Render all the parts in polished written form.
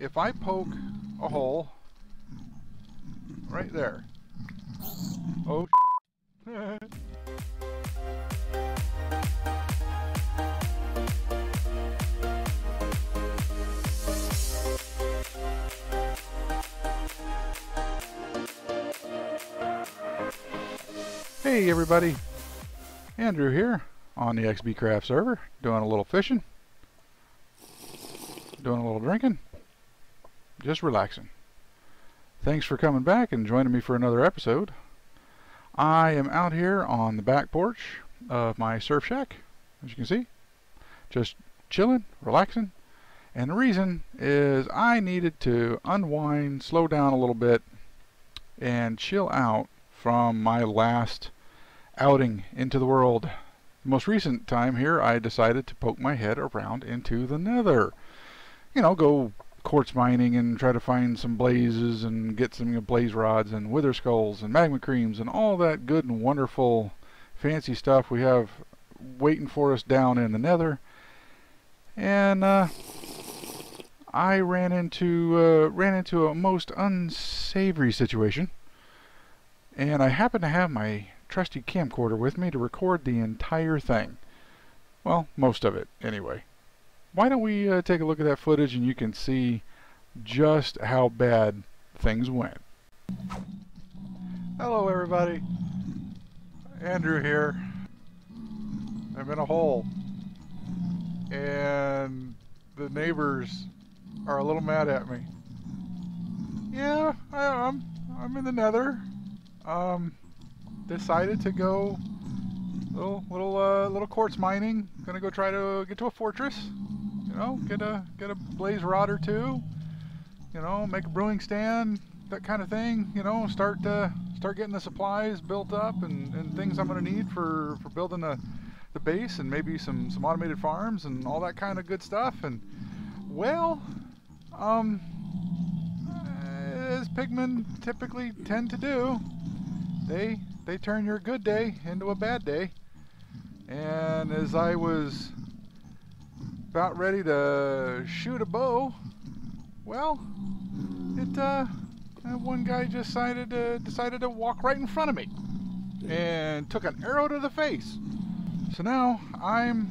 if I poke a hole right there. Oh, hey everybody, Andrew here on the xBCraft server, doing a little fishing, doing a little drinking, just relaxing. Thanks for coming back and joining me for another episode. I am out here on the back porch of my surf shack, as you can see, just chilling, relaxing, and the reason is I needed to unwind, slow down a little bit, and chill out from my last outing into the world. The most recent time here, I decided to poke my head around into the nether. You know, go quartz mining and try to find some blazes and get some blaze rods and wither skulls and magma creams and all that good and wonderful fancy stuff we have waiting for us down in the nether. And I ran into a most unsavory situation, and I happened to have my trusty camcorder with me to record the entire thing. Well, most of it, anyway. Why don't we take a look at that footage and you can see just how bad things went. Hello everybody, Andrew here. I'm in a hole and the neighbors are a little mad at me. Yeah, I'm in the nether. Decided to go little quartz mining. Gonna go try to get to a fortress. You know, get a blaze rod or two. You know, make a brewing stand, that kind of thing. You know, start getting the supplies built up and things I'm gonna need for building the base and maybe some automated farms and all that kind of good stuff. And well, as pigmen typically tend to do, they turn your good day into a bad day. And as I was about ready to shoot a bow, well, one guy just decided to walk right in front of me and took an arrow to the face. So now I'm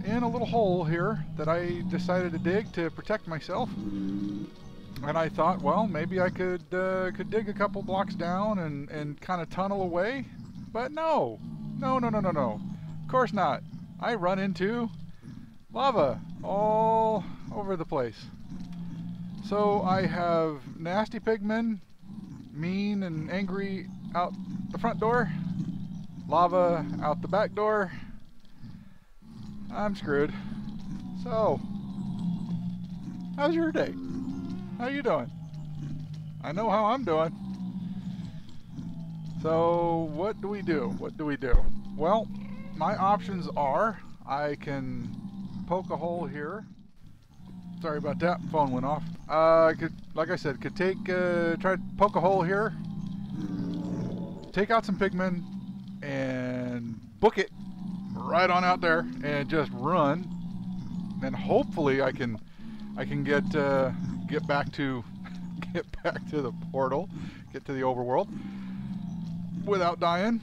in a little hole here that I decided to dig to protect myself. And I thought, well, maybe I could dig a couple blocks down and kind of tunnel away. But no. Of course not. I run into lava all over the place. So I have nasty pigmen, mean and angry out the front door, lava out the back door. I'm screwed. So, how's your day? How you doing? I know how I'm doing. So what do we do? Well, my options are I can poke a hole here. Sorry about that, phone went off. Like I said, could try to poke a hole here, take out some pigmen, and book it right on out there and just run. And hopefully I can get back to the portal, get to the overworld without dying.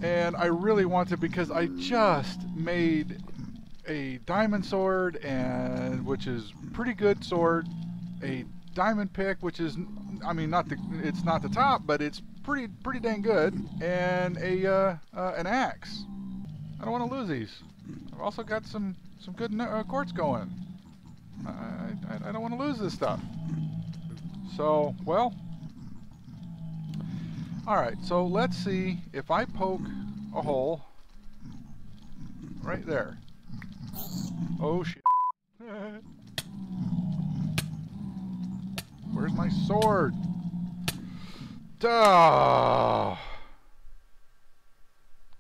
And I really want to, because I just made a diamond sword, and which is pretty good sword, a diamond pick, which is, I mean, it's not the top, but it's pretty dang good, and an axe. I don't want to lose these. I've also got some good quartz going. I don't want to lose this stuff. So, well, alright, so let's see if I poke a hole right there. Oh shit. Where's my sword? Duh!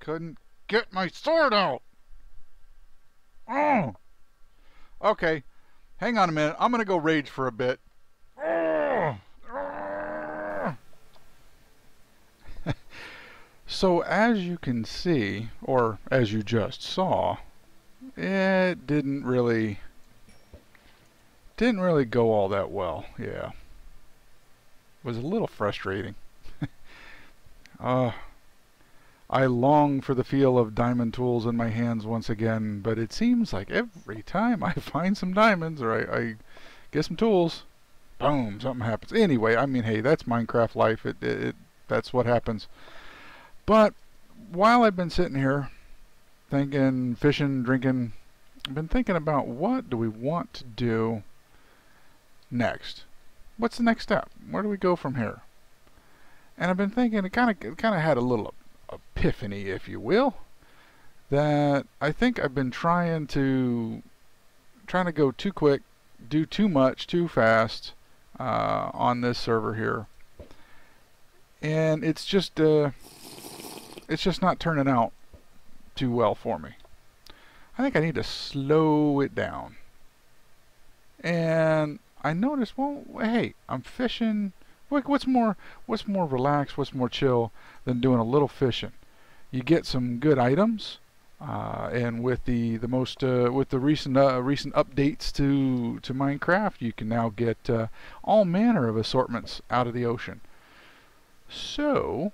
Couldn't get my sword out! Oh! Okay, hang on a minute. I'm gonna go rage for a bit. So as you can see, or as you just saw, it didn't really Didn't really go all that well. Yeah. Was a little frustrating. I long for the feel of diamond tools in my hands once again, but it seems like every time I find some diamonds or I get some tools, boom, something happens. Anyway, I mean, hey, that's Minecraft life. That's what happens. But while I've been sitting here thinking, fishing, drinking, I've been thinking about what do we want to do next? What's the next step? Where do we go from here? And I've been thinking, it kind of had a little epiphany, if you will, that I think I've been trying to go too quick, do too much, too fast on this server here, and it's just not turning out too well for me. I think I need to slow it down. And I noticed, well, hey, I'm fishing. What's more relaxed, what's more chill than doing a little fishing? You get some good items, and with the recent updates to Minecraft, you can now get all manner of assortments out of the ocean. So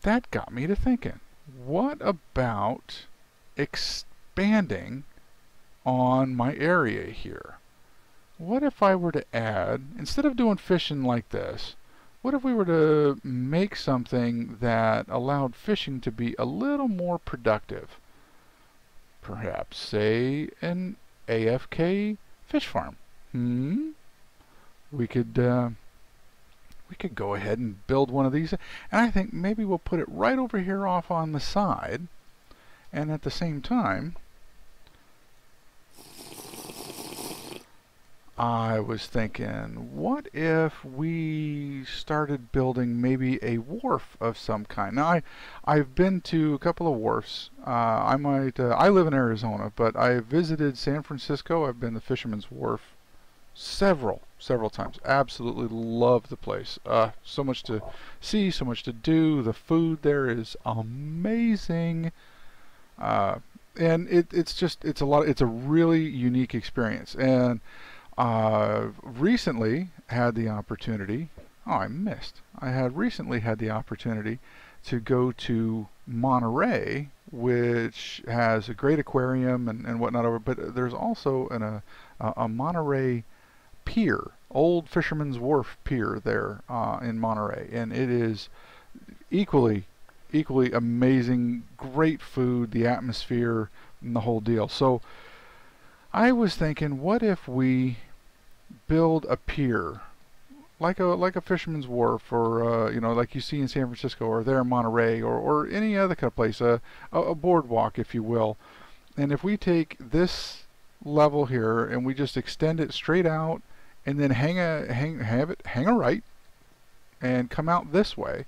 that got me to thinking, what about expanding on my area here? What if I were to add, instead of doing fishing like this, what if we were to make something that allowed fishing to be a little more productive? Perhaps, say, an AFK Fish Farm. We could go ahead and build one of these, and I think maybe we'll put it right over here off on the side, and at the same time, I was thinking, what if we started building maybe a wharf of some kind? Now, I've been to a couple of wharfs. I live in Arizona, but I visited San Francisco. I've been to Fisherman's Wharf several times. Absolutely love the place. So much to see, so much to do. The food there is amazing. And it's a really unique experience. And recently had the opportunity, I had recently had the opportunity to go to Monterey, which has a great aquarium and whatnot over, but there's also a Monterey pier, old Fisherman's Wharf pier there in Monterey, and it is equally amazing, great food, the atmosphere, and the whole deal. So I was thinking, what if we build a pier like a Fisherman's Wharf, or like you see in San Francisco, or there in Monterey, or any other kind of place, a boardwalk, if you will. And if we take this level here and we just extend it straight out, and then hang a right, and come out this way,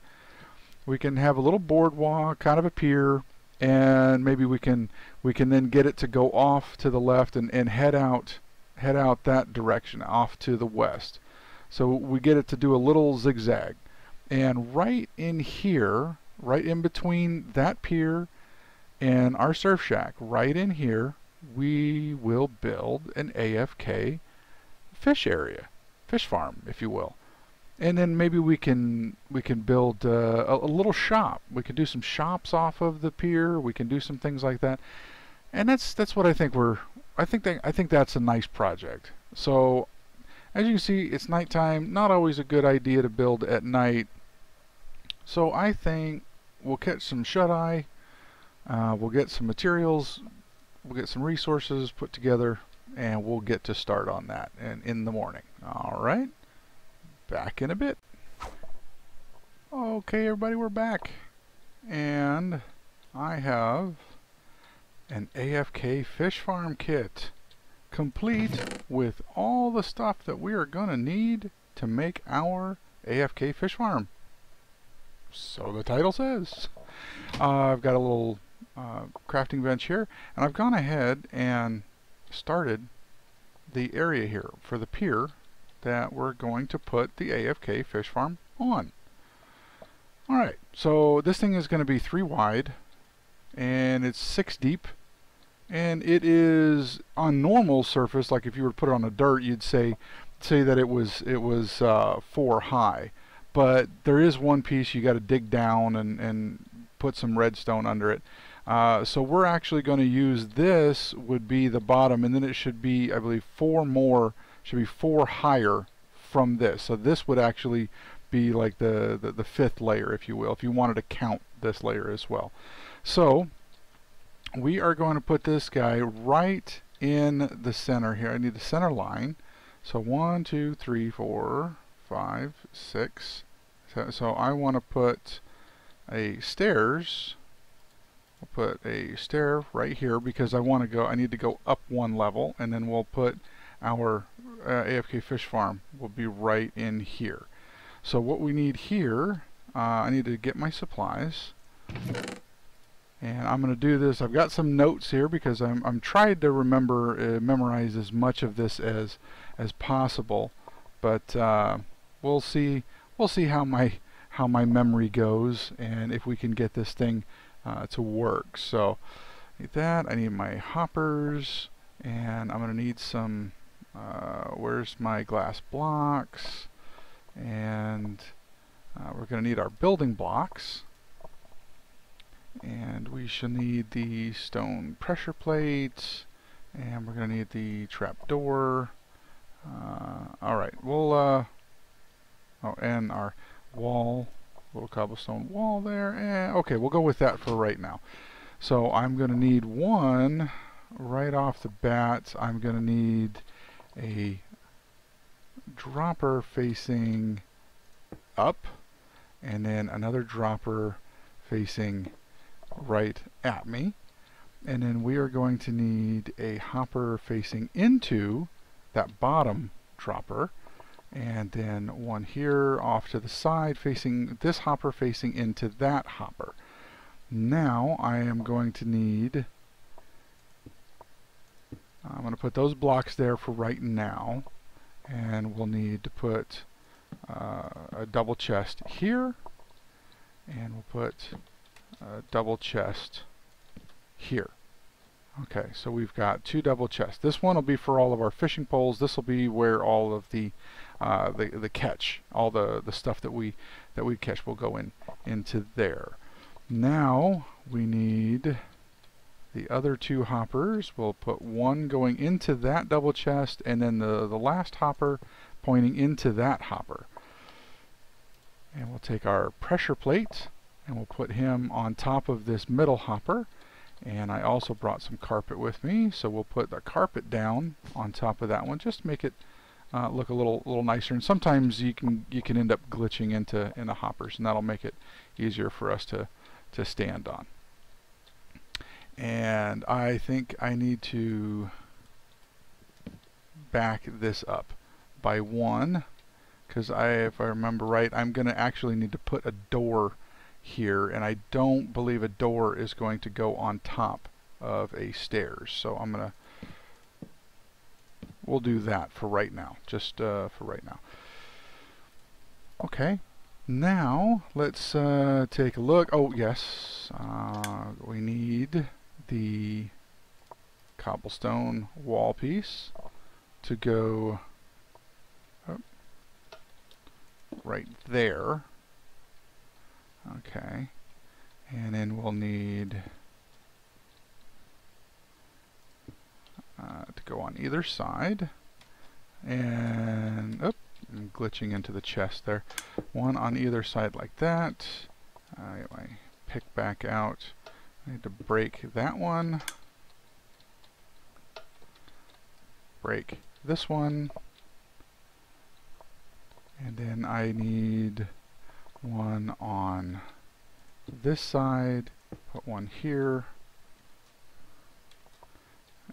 we can have a little boardwalk, kind of a pier, and maybe we can then get it to go off to the left and head out that direction, off to the west. So we get it to do a little zigzag. And right in here, right in between that pier and our surf shack, right in here, we will build an AFK fish area, fish farm, if you will. And then maybe we can build a little shop. We can do some shops off of the pier. We can do some things like that. And that's what I think I think that's a nice project. So as you can see, it's nighttime. Not always a good idea to build at night. So I think we'll catch some shut-eye. We'll get some materials. We'll get some resources put together, and we'll get to start on that in the morning. All right. Back in a bit. Okay, everybody, we're back. And I have an AFK Fish Farm kit, complete with all the stuff that we are going to need to make our AFK Fish Farm. So the title says. I've got a little crafting bench here, and I've gone ahead and started the area here for the pier that we're going to put the AFK Fish Farm on. Alright, so this thing is going to be 3 wide, and it's 6 deep, and it is on normal surface. Like if you were to put it on the dirt, you'd say that it was 4 high. But there is one piece you got to dig down and put some redstone under it. So we're actually going to use this would be the bottom, and then it should be, I believe, 4 more, should be 4 higher from this. So this would actually be like the 5th layer, if you will, if you wanted to count this layer as well. So we are going to put this guy right in the center here. I need the center line. So 1, 2, 3, 4, 5, 6. So I want to put a stairs. We'll put a stair right here because I need to go up 1 level, and then we'll put our AFK Fish Farm will be right in here. So what we need here, I need to get my supplies, and I'm going to do this. I've got some notes here because I'm trying to memorize as much of this as possible, but we'll see how my memory goes and if we can get this thing to work. So I need that. I need my hoppers, and I'm going to need some where's my glass blocks, and we're going to need our building blocks, and we should need the stone pressure plates, and we're going to need the trap door. Alright, we'll and our wall, little cobblestone wall there, and okay, we'll go with that for right now. So I'm going to need one right off the bat. I'm going to need a dropper facing up, and then another dropper facing right at me, and then we are going to need a hopper facing into that bottom dropper, and then one here off to the side facing this hopper facing into that hopper. Now I am going to need, I'm going to put those blocks there for right now, and we'll need to put a double chest here, and we'll put a double chest here. Okay, so we've got 2 double chests. This one will be for all of our fishing poles. This will be where all of the catch, all the stuff that we catch will go into there. Now we need the other 2 hoppers. We'll put one going into that double chest, and then the last hopper pointing into that hopper. And we'll take our pressure plate and we'll put him on top of this middle hopper. And I also brought some carpet with me, so we'll put the carpet down on top of that one just to make it look a little nicer. And sometimes you can end up glitching into hoppers, and that'll make it easier for us to stand on. And I think I need to back this up by 1, because if I remember right, I'm going to actually need to put a door here, and I don't believe a door is going to go on top of a stairs. So we'll do that for right now, just for right now. Okay, now let's take a look. Oh yes, we need the cobblestone wall piece to go right there. Okay, and then we'll need to go on either side, and I'm glitching into the chest there. One on either side like that. Get my pick back out. I need to break that one, break this one, and then I need one on this side, put one here,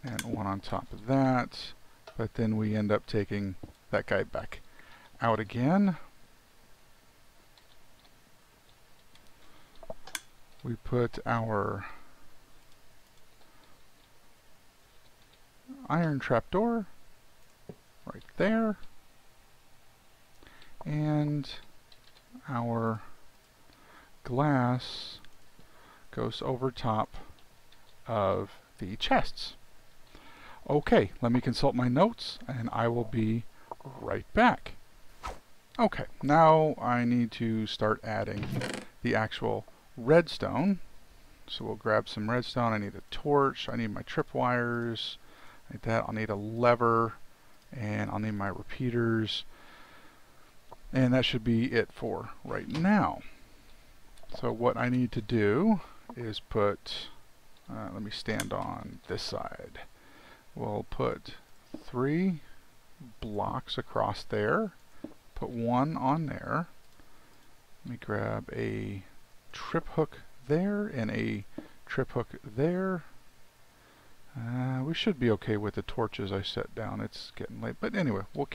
and one on top of that, but then we end up taking that guy back out again. We put our iron trapdoor right there, and our glass goes over top of the chests. Okay, let me consult my notes and I will be right back. Okay, now I need to start adding the actual redstone. So we'll grab some redstone. I need a torch. I need my tripwires. I need that. I'll need a lever. And I'll need my repeaters. And that should be it for right now. So what I need to do is put, let me stand on this side. We'll put 3 blocks across there. Put 1 on there. Let me grab a trip hook there and a trip hook there. We should be okay with the torches I set down. It's getting late, but anyway, we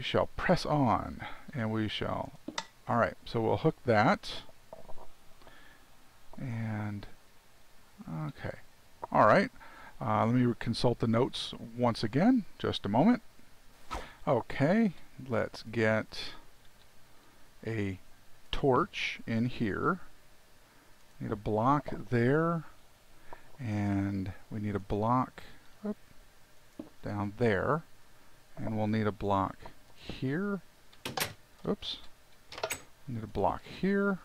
shall press on, and we shall. All right, so we'll hook that, and okay, all right. Let me consult the notes once again. Just a moment. Okay, let's get a torch in here. Need a block there, and we need a block down there, and we'll need a block here. Oops. Need a block here,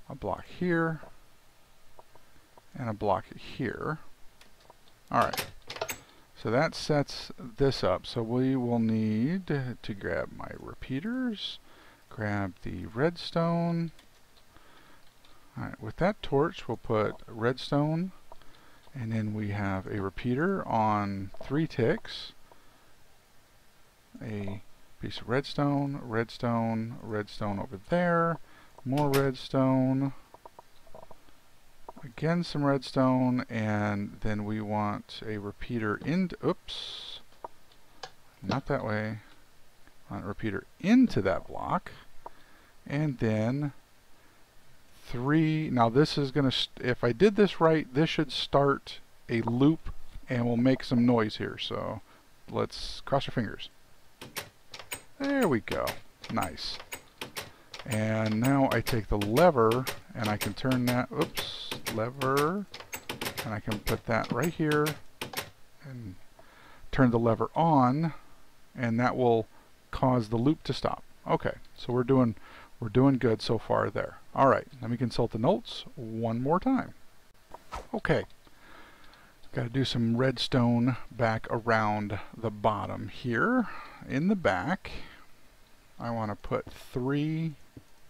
a block here, and a block here. Alright, so that sets this up. So we will need to grab my repeaters, grab the redstone. Alright, with that torch we'll put redstone, and then we have a repeater on 3 ticks, a piece of redstone, redstone, redstone over there, more redstone, again some redstone, and then we want a repeater into, oops, not that way, I want a repeater into that block, and then 3, now this is going to, if I did this right, this should start a loop and we'll make some noise here, so let's cross our fingers. There we go. Nice. And now I take the lever and I can turn that, oops, lever, and I can put that right here and turn the lever on, and that will cause the loop to stop. Okay, so we're doing good so far there. All right, let me consult the notes one more time. Okay, got to do some redstone back around the bottom here. In the back, I want to put 3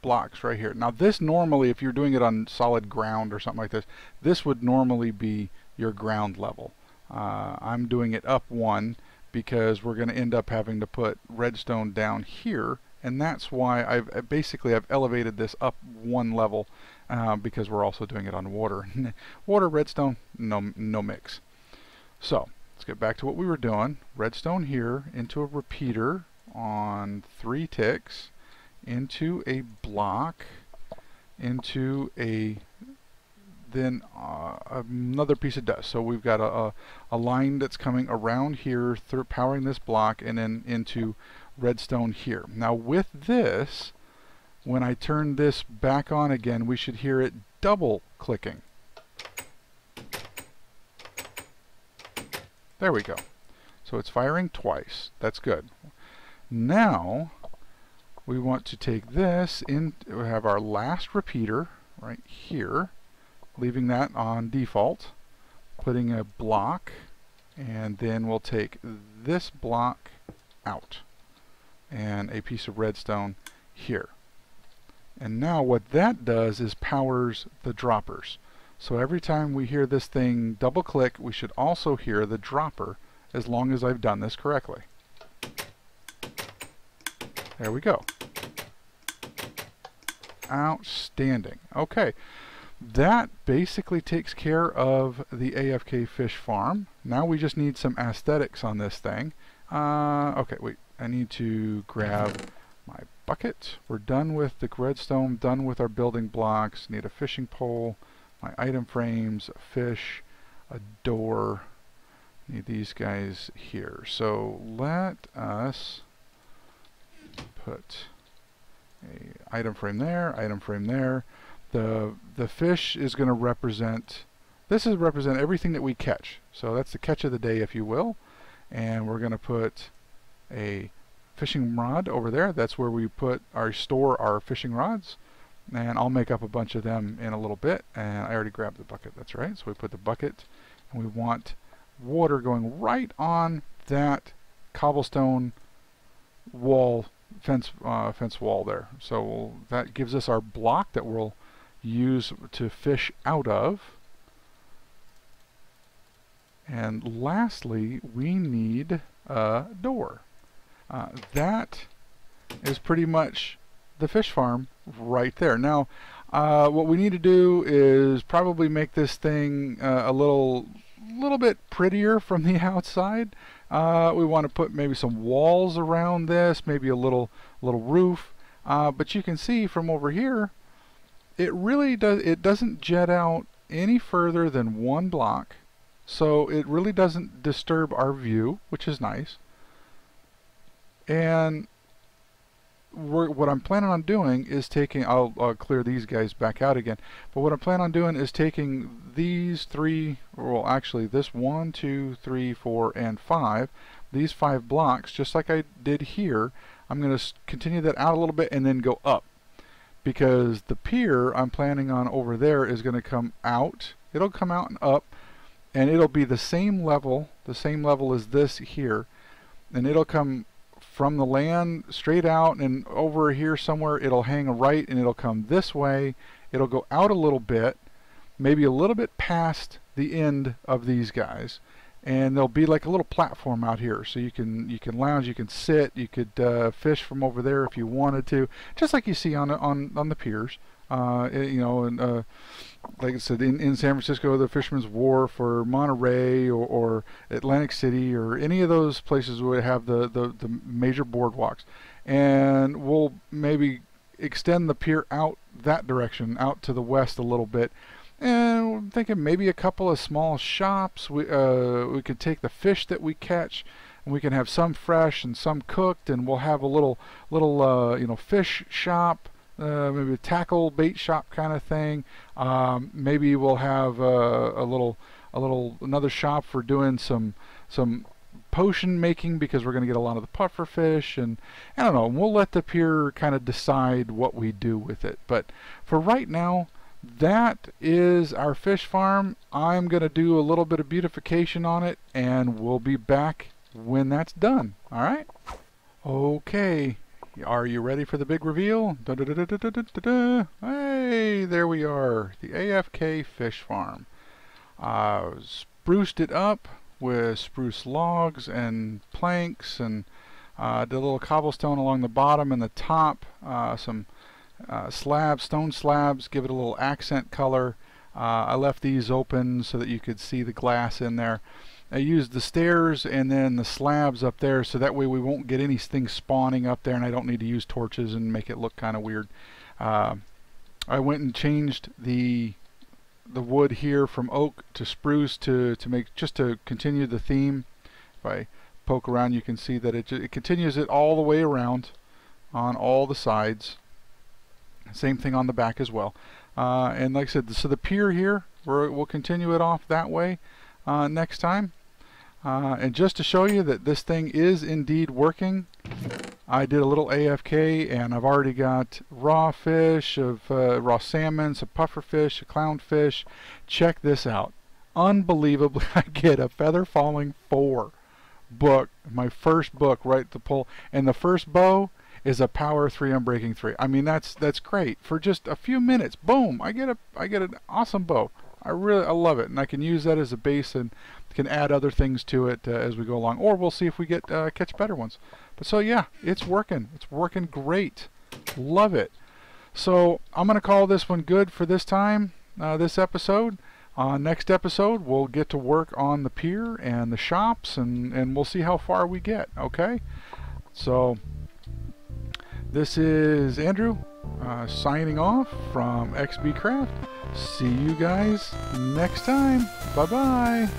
blocks right here. Now this normally, if you're doing it on solid ground or something like this, this would normally be your ground level. I'm doing it up 1 because we're going to end up having to put redstone down here, and that's why I've elevated this up 1 level, because we're also doing it on water. Water, redstone, no mix. So let's get back to what we were doing. Redstone here into a repeater on 3 ticks, into a block, into a then another piece of dust. So we've got a line that's coming around here through powering this block, and then into redstone here. Now with this, when I turn this back on again, we should hear it double clicking. There we go. So it's firing twice. That's good. Now we want to take this in. We have our last repeater right here, leaving that on default, putting a block, and then we'll take this block out and a piece of redstone here. And now what that does is powers the droppers. So every time we hear this thing double click, we should also hear the dropper, as long as I've done this correctly. There we go. Outstanding. Okay, that basically takes care of the AFK Fish Farm. Now we just need some aesthetics on this thing. Okay, wait, I need to grab my bucket. We're done with the redstone, done with our building blocks. Need a fishing pole, my item frames, a fish, a door. Need these guys here. So let us put a item frame there, The fish is going to represent, this is represent everything that we catch. So that's the catch of the day, if you will. And we're going to put a fishing rod over there. That's where we store our fishing rods. And I'll make up a bunch of them in a little bit. And I already grabbed the bucket, that's right. So we put the bucket, and we want water going right on that cobblestone wall, fence wall there. So that gives us our block that we'll use to fish out of. And lastly, we need a door. That is pretty much the fish farm right there. Now, what we need to do is probably make this thing a little bit prettier from the outside. We want to put maybe some walls around this, maybe a little roof. But you can see from over here, it doesn't jet out any further than one block. So it really doesn't disturb our view, which is nice. And what I'm planning on doing is taking, I'll clear these guys back out again, but what I'm planning on doing is taking these three, well actually this 1, 2, 3, 4, and 5, these 5 blocks, just like I did here. I'm going to continue that out a little bit and then go up, because the pier I'm planning on over there is going to come out. It'll come out and up, and it'll be the same level as this here, and it'll come from the land straight out, and over here somewhere it'll hang right, and it'll come this way. It'll go out a little bit, maybe a little bit past the end of these guys, and there'll be like a little platform out here, so you can lounge, you can sit, you could fish from over there if you wanted to, just like you see on the piers. You know, and like I said, in San Francisco, the Fisherman's Wharf, or Monterey, or Atlantic City, or any of those places would have the major boardwalks. And we'll maybe extend the pier out that direction, out to the west a little bit. And I'm thinking maybe a couple of small shops. We could take the fish that we catch, and we can have some fresh and some cooked, and we'll have a little you know, fish shop. Maybe a tackle bait shop kind of thing. Maybe we'll have another shop for doing some potion making, because we're going to get a lot of the puffer fish, and I don't know, we'll let the pier kind of decide what we do with it. But for right now, that is our fish farm. I'm going to do a little bit of beautification on it, and we'll be back when that's done. All right? Okay. Are you ready for the big reveal? Da, da, da, da, da, da, da, da. Hey, there we are, the AFK Fish Farm. Spruced it up with spruce logs and planks, and did a little cobblestone along the bottom and the top, some slabs, stone slabs, give it a little accent color. I left these open so that you could see the glass in there. I used the stairs and then the slabs up there, so that way we won't get anything spawning up there, and I don't need to use torches and make it look kind of weird. I went and changed the wood here from oak to spruce to continue the theme. If I poke around, you can see that it continues it all the way around on all the sides. Same thing on the back as well. And like I said, so the pier here, we'll continue it off that way next time. And just to show you that this thing is indeed working, I did a little AFK, and I've already got raw fish, raw salmon, some puffer fish, a clownfish. Check this out. Unbelievably, I get a Feather Falling 4 book, my first book right at the pull, and the first bow is a Power 3 Unbreaking 3. I mean, that's great. For just a few minutes, boom, I get an awesome bow. I love it, and I can use that as a base and can add other things to it as we go along, or we'll see if we get catch better ones. But so yeah, it's working great. Love it. So I'm gonna call this one good for this time, this episode. Next episode we'll get to work on the pier and the shops, and we'll see how far we get. Okay, so this is Andrew signing off from xBCraft. See you guys next time. Bye bye.